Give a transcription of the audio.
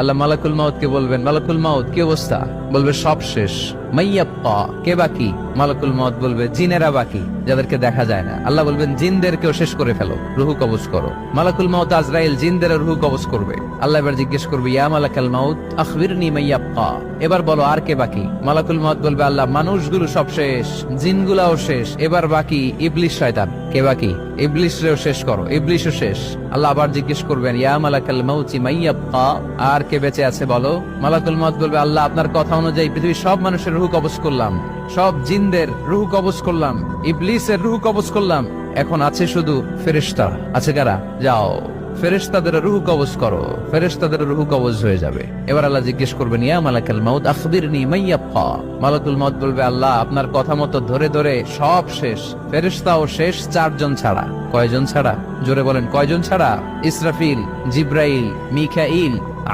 আল্লাহ মালাকুল মাউত কে বলবেন, মালাকুল মাউত কি অবস্থা? বলবে সব শেষ। মাইয়াব্বা, কে বাকি? মালাকুল মাউত বলবে জিনেরা বাকি, যাদেরকে দেখা যায় না। আল্লাহ বলবেন জিনদেরকেও শেষ করে ফেলো, রুহু কবজ করো। মালাকুল মাউত আজরাইল জিনদের রুহু কবজ করবে। আল্লাহ এবার জিজ্ঞেস করবে, ইয়া মালাকাল মাউত আখবিরনি মাইয়াব্বা, এবার বলো আর কে বাকি? মালাকুল মাউত বলবে, আল্লাহ মানুষগুলো সব শেষ, জিনগুলাও শেষ, এবার বাকি ইবলিস শয়তান। কে বাকি? ইবলিসরেও শেষ করো, ইবলিসও শেষ। আল্লাহ আবার জিজ্ঞেস করবেন, ইয়া মালাকাল মাউতি মাইয়াব্বা, আর কে বেঁচে আছে বলো? মালাকুল মাউত বলবে, আল্লাহ আপনার কথা অনুযায়ী পৃথিবীর সব মানুষের রুহু কবজ করলাম, সব জিনদের রুহু কবজ করলাম, ইবলিসের রুহু কবজ করলাম, এখন আছে শুধু ফেরেশতা। আছে কারা? যাও ফেরেশতাদের রুহু কবজ করো। ফেরেশতাদের রুহু কবজ হয়ে যাবে। এবার আল্লাহ জিজ্ঞেস করবেন, ইয়া মালাকাল মাউত আখবিরনি মাইয়াব্বা। মালাকুল মাউত বলবে, আল্লাহ আপনার কথা মতো ধরে ধরে সব শেষ, ফেরেশতাও শেষ, 4 জন ছাড়া। কয়জন ছাড়া? জোরে বলেন, কয়জন ছাড়া? ইসরাফিল, জিব্রাইল, মিকাইল,